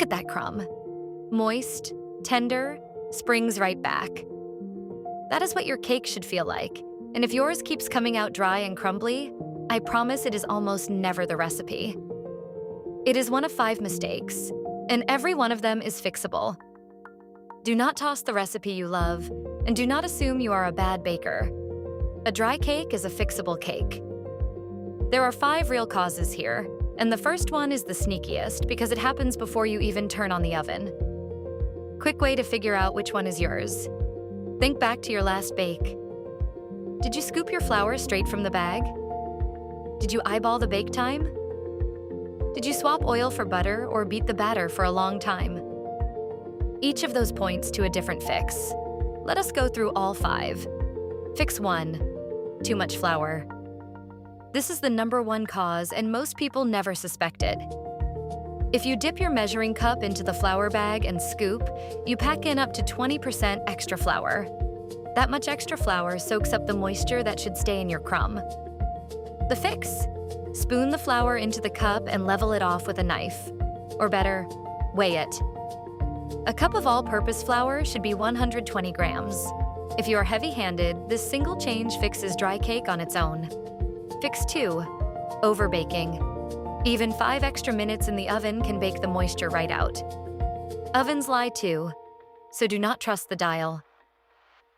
at that crumb. Moist, tender, springs right back. That is what your cake should feel like. And if yours keeps coming out dry and crumbly, I promise it is almost never the recipe. It is one of 5 mistakes, and every one of them is fixable. Do not toss the recipe you love, and do not assume you are a bad baker. A dry cake is a fixable cake. There are 5 real causes here, and the first one is the sneakiest because it happens before you even turn on the oven. Quick way to figure out which one is yours. Think back to your last bake. Did you scoop your flour straight from the bag? Did you eyeball the bake time? Did you swap oil for butter or beat the batter for a long time? Each of those points to a different fix. Let us go through all 5. Fix 1. Too much flour. This is the #1 cause, and most people never suspect it. If you dip your measuring cup into the flour bag and scoop, you pack in up to 20% extra flour. That much extra flour soaks up the moisture that should stay in your crumb. The fix: spoon the flour into the cup and level it off with a knife. Or better, weigh it. A cup of all-purpose flour should be 120 grams. If you are heavy-handed, this single change fixes dry cake on its own. Fix 2. Overbaking. Even 5 extra minutes in the oven can bake the moisture right out. Ovens lie too, so do not trust the dial.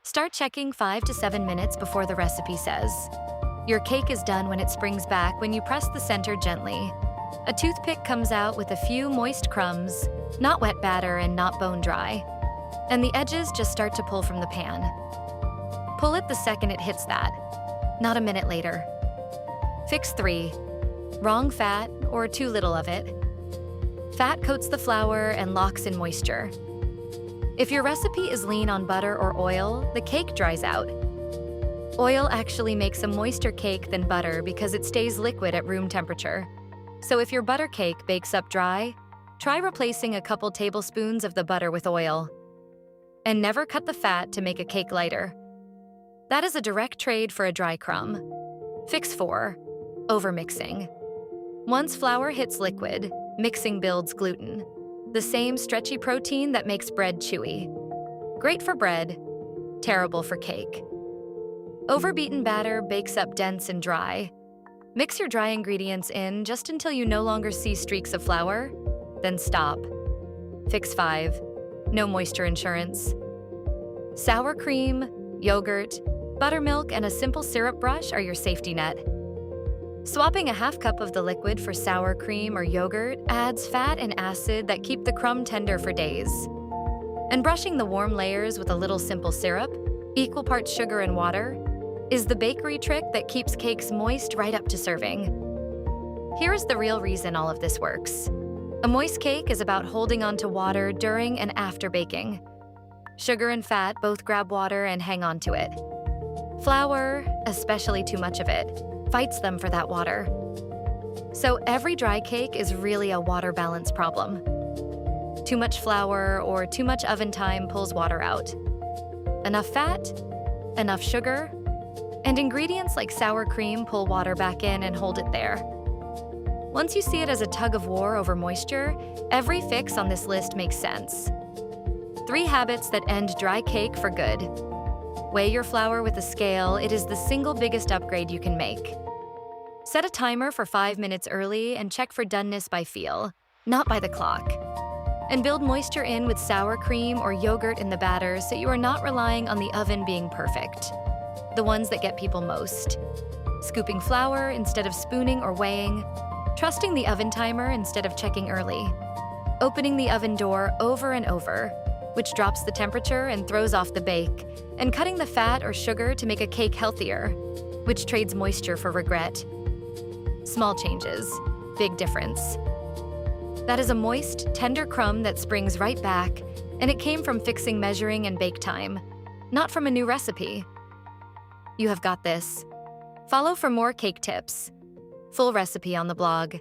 Start checking 5 to 7 minutes before the recipe says. Your cake is done when it springs back when you press the center gently. A toothpick comes out with a few moist crumbs, not wet batter and not bone dry. And the edges just start to pull from the pan. Pull it the second it hits that, not a minute later. Fix 3. Wrong fat or too little of it. Fat coats the flour and locks in moisture. If your recipe is lean on butter or oil, the cake dries out. Oil actually makes a moister cake than butter because it stays liquid at room temperature. So if your butter cake bakes up dry, try replacing a couple tablespoons of the butter with oil. And never cut the fat to make a cake lighter. That is a direct trade for a dry crumb. Fix 4. Overmixing. Once flour hits liquid, mixing builds gluten, the same stretchy protein that makes bread chewy. Great for bread, terrible for cake. Overbeaten batter bakes up dense and dry. Mix your dry ingredients in just until you no longer see streaks of flour, then stop. Fix 5. No moisture insurance. Sour cream, yogurt, buttermilk, and a simple syrup brush are your safety net. Swapping a half cup of the liquid for sour cream or yogurt adds fat and acid that keep the crumb tender for days. And brushing the warm layers with a little simple syrup, equal parts sugar and water, is the bakery trick that keeps cakes moist right up to serving. Here is the real reason all of this works. A moist cake is about holding on to water during and after baking. Sugar and fat both grab water and hang on to it. Flour, especially too much of it, fights them for that water. So every dry cake is really a water balance problem. Too much flour or too much oven time pulls water out. Enough fat, enough sugar, and ingredients like sour cream pull water back in and hold it there. Once you see it as a tug of war over moisture, every fix on this list makes sense. 3 habits that end dry cake for good. Weigh your flour with a scale. It is the single biggest upgrade you can make. Set a timer for 5 minutes early and check for doneness by feel, not by the clock. And build moisture in with sour cream or yogurt in the batter so you are not relying on the oven being perfect. The ones that get people most. Scooping flour instead of spooning or weighing. Trusting the oven timer instead of checking early. Opening the oven door over and over, which drops the temperature and throws off the bake, and cutting the fat or sugar to make a cake healthier, which trades moisture for regret. Small changes, big difference. That is a moist, tender crumb that springs right back, and it came from fixing measuring and bake time, not from a new recipe. You have got this. Follow for more cake tips. Full recipe on the blog.